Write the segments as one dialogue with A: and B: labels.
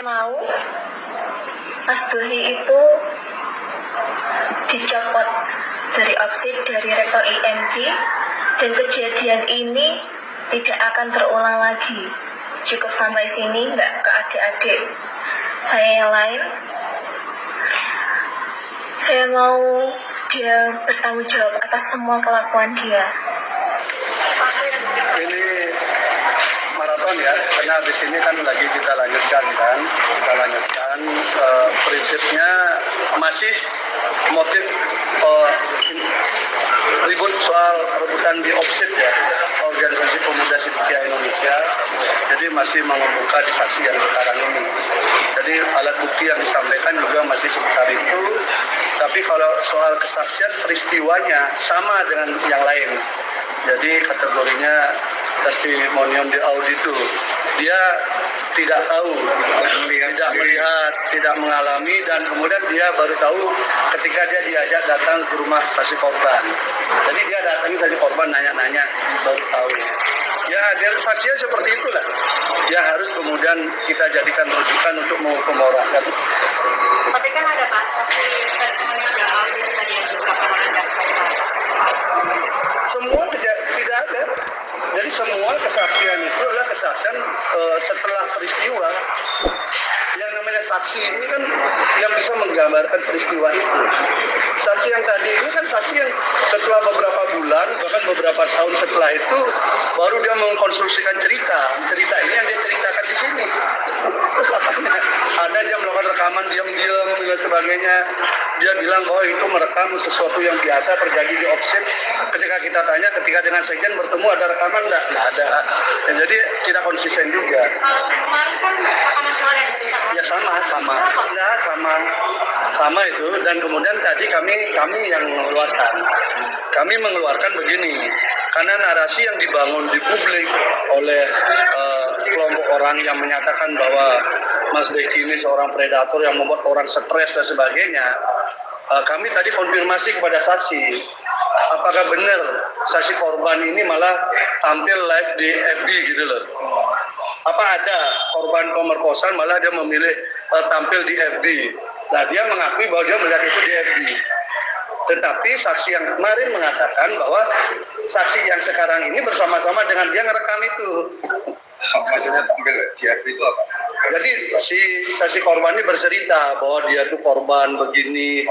A: mau Mas Bohi itu dicopot dari OPSID, dari rektor IMG, dan kejadian ini tidak akan terulang lagi. Cukup sampai sini, nggak ke adik-adik saya yang lain. Saya mau dia bertanggung jawab atas semua kelakuan dia.
B: Ini maraton ya, karena habis ini kan lagi kita lanjutkan prinsipnya masih motif ribut soal rebutan di OPSID ya, Organisasi Pemuda Sidikiyah Indonesia. Jadi masih mengemuka di saksi yang sekarang ini. Jadi alat bukti yang disampaikan juga masih seputar itu. Tapi kalau soal kesaksian peristiwanya sama dengan yang lain. Jadi kategorinya testimonium di auditu. Dia tidak tahu, tidak melihat, tidak mengalami, dan kemudian dia baru tahu ketika dia diajak datang ke rumah saksi korban. Jadi dia datangi saksi korban, nanya-nanya, baru tahu. Ya, dia saksinya seperti itulah. Ya harus kemudian kita jadikan rujukan untuk menghukum orang.
C: Tapi kan ada Pak, saksi testimoni yang audit tadi yang juga pernah ada.
B: Semua tidak ada. Jadi semua kesaksian itu adalah kesaksian setelah peristiwa. Yang namanya saksi ini kan yang bisa menggambarkan peristiwa itu. Saksi yang tadi ini kan saksi yang setelah beberapa bulan, bahkan beberapa tahun setelah itu, baru dia mengkonstruksikan cerita. Cerita ini yang dia ceritakan di sini. Terus apanya? Ada dia melakukan rekaman diam-diam dan sebagainya. Dia bilang bahwa itu merekam sesuatu yang biasa terjadi di OPSID. Ketika kita tanya, ketika dengan sekjen bertemu ada rekaman enggak? Nggak ada. Dan jadi tidak konsisten juga.
C: Kemarin kan rekaman suara yang diminta.
B: Ya sama. Ya sama itu. Dan kemudian tadi kami yang mengeluarkan. Kami mengeluarkan begini. Karena narasi yang dibangun di publik oleh kelompok orang yang menyatakan bahwa Mas Beki ini seorang predator yang membuat orang stres dan sebagainya, kami tadi konfirmasi kepada saksi, apakah benar saksi korban ini malah tampil live di FB gitu loh. Apa ada korban pemerkosaan malah dia memilih tampil di FB. Nah, dia mengakui bahwa dia melihat itu di FB. Tetapi saksi yang kemarin mengatakan bahwa saksi yang sekarang ini bersama-sama dengan dia ngerekam itu.
D: Maksudnya tampil di FB itu apa?
B: Jadi si saksi korban ini bercerita bahwa dia tuh korban begini,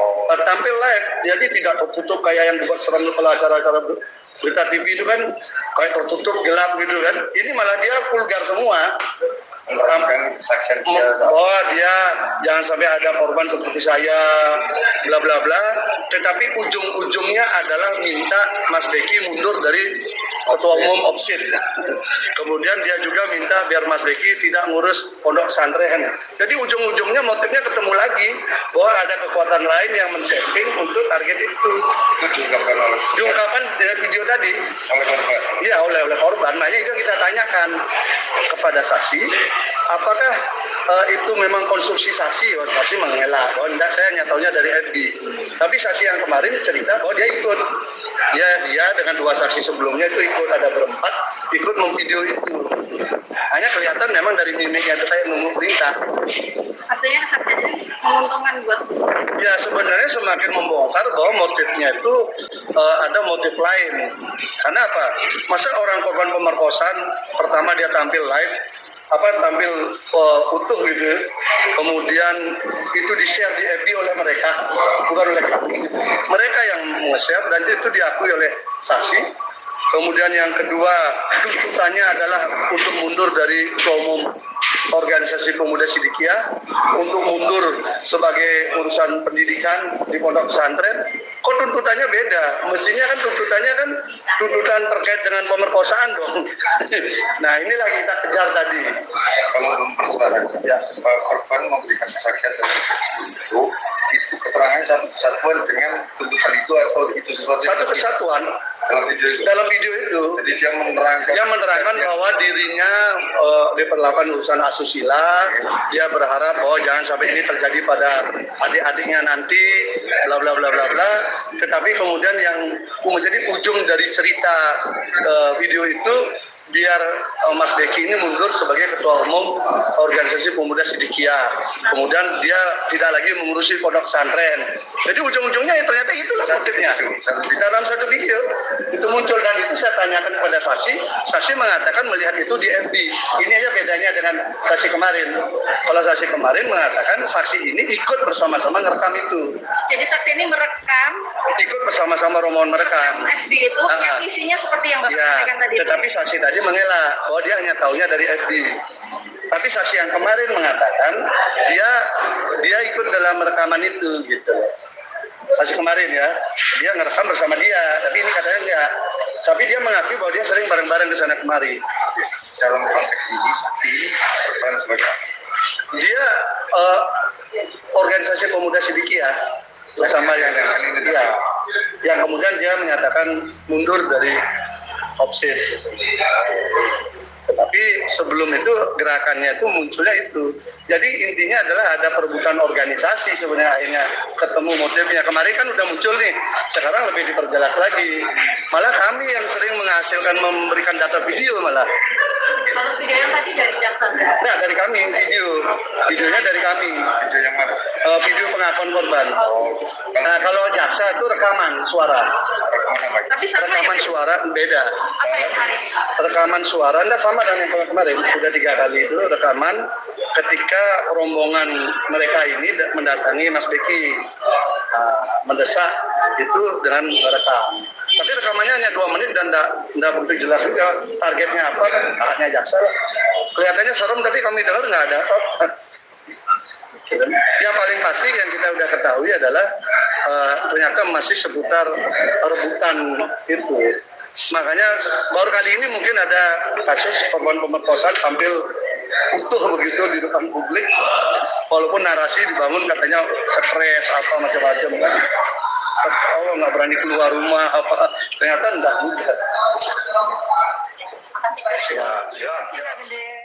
B: tampil live, jadi tidak tertutup kayak yang dibuat serem kalau acara-acara berita TV itu kan kayak tertutup gelap gitu kan. Ini malah dia vulgar semua.
D: Menerangkan kesaksian dia
B: bahwa dia jangan sampai ada korban seperti saya, bla bla bla. Tetapi ujung-ujungnya adalah minta Mas Beki mundur dari Ketua Umum OPSID. Kemudian dia juga minta biar Mas Beki tidak ngurus pondok pesantren. Jadi ujung-ujungnya motifnya ketemu lagi bahwa ada kekuatan lain yang men-setting untuk target itu.
D: Itu
B: Diungkapkan dari video tadi.
D: Oleh korban?
B: Iya, oleh korban. Makanya itu kita tanyakan kepada saksi, apakah itu memang konstruksi saksi? Saksi mengelak bahwa enggak, saya nyataunya dari FB. Tapi saksi yang kemarin cerita bahwa dia ikut. Dia dengan dua saksi sebelumnya itu ikut, ada berempat ikut memvideo itu. Hanya kelihatan memang dari mimiknya itu kayak nunggu perintah.
C: Artinya kesaksiannya menguntungkan buat.
B: Ya, sebenarnya semakin membongkar bahwa motifnya itu ada motif lain. Karena apa? Masa orang korban pemerkosaan pertama dia tampil live, tampil utuh gitu, kemudian itu di-share di FB oleh mereka, bukan oleh kami. Mereka yang nge-share dan itu diakui oleh saksi. Kemudian yang kedua, tuntutannya adalah untuk mundur dari Ketua Umum Organisasi Pemuda Sidikiyah, untuk mundur sebagai urusan pendidikan di pondok pesantren. Kok tuntutannya beda? Mestinya kan tuntutannya kan tuntutan terkait dengan pemerkosaan dong. Nah, inilah kita kejar tadi.
D: Kalau persyaratan
B: Ya.
D: korban memberikan kesaksian itu keterangannya satu kesatuan dengan tuntutan itu atau itu sesuatu
B: Satu kesatuan
D: dalam video itu. Jadi dia menerangkan
B: bahwa dirinya diperlakukan urusan asusila. Dia berharap bahwa jangan sampai ini terjadi pada adik-adiknya nanti, bla bla bla bla bla. Tetapi kemudian yang menjadi ujung dari cerita video itu biar Mas Deki ini mundur sebagai ketua umum organisasi pemuda Sidikiyah. Kemudian dia tidak lagi mengurusi pondok pesantren. Jadi ujung-ujungnya ternyata itulah motifnya. Di dalam satu video itu muncul, dan itu saya tanyakan kepada saksi. Saksi mengatakan melihat itu di FB. Ini aja bedanya dengan saksi kemarin. Kalau saksi kemarin mengatakan saksi ini ikut bersama-sama merekam itu.
C: Jadi saksi ini merekam
B: Ikut bersama-sama rombongan merekam.
C: FB itu yang isinya seperti yang Bapak
B: Ya,
C: sampaikan tadi.
B: tetapi saksi tadi mengelak bahwa dia hanya tahunya dari FB. Tapi saksi yang kemarin mengatakan dia ikut dalam rekaman itu gitu. Saksi kemarin ya, dia ngerekam bersama dia, tapi ini katanya enggak. Tapi dia mengakui bahwa dia sering bareng-bareng ke sana kemari.
D: Dalam konteks ini saksi ini berperan sebagai apa?
B: Dia organisasi pemuda Sidikiyah bersama yang dia, yang kemudian dia menyatakan mundur dari OPSID. Tetapi sebelum itu gerakannya itu munculnya itu. Jadi intinya adalah ada perebutan organisasi sebenarnya, akhirnya ketemu motifnya. Kemarin kan udah muncul nih, sekarang lebih diperjelas lagi. Malah kami yang sering menghasilkan memberikan data video malah.
C: Kalau video yang tadi dari jaksa.
B: Nah dari kami videonya dari kami.
D: Video yang mana?
B: Video pengakuan korban. Nah kalau jaksa itu rekaman suara.
D: Rekaman apa?
C: Tapi sama
B: Rekaman
C: ya,
B: suara beda.
C: apa yang hari ini?
B: Rekaman suara enggak sama dengan yang kemarin, udah 3 kali itu rekaman ketika rombongan mereka ini mendatangi Mas Deki, mendesak itu dengan rekam. Tapi rekamannya hanya 2 menit dan enggak begitu jelas juga targetnya apa, kan haknya jaksa. Kelihatannya serem tapi kami dengar nggak ada apa. Yang paling pasti yang kita udah ketahui adalah ternyata masih seputar rebutan itu. Makanya baru kali ini mungkin ada kasus korban pemerkosaan tampil utuh begitu di depan publik, walaupun narasi dibangun katanya stres apa macam-macam kan. Oh nggak berani keluar rumah apa, ternyata enggak juga.
C: Makasih Pak.
B: Ya.
C: Gede.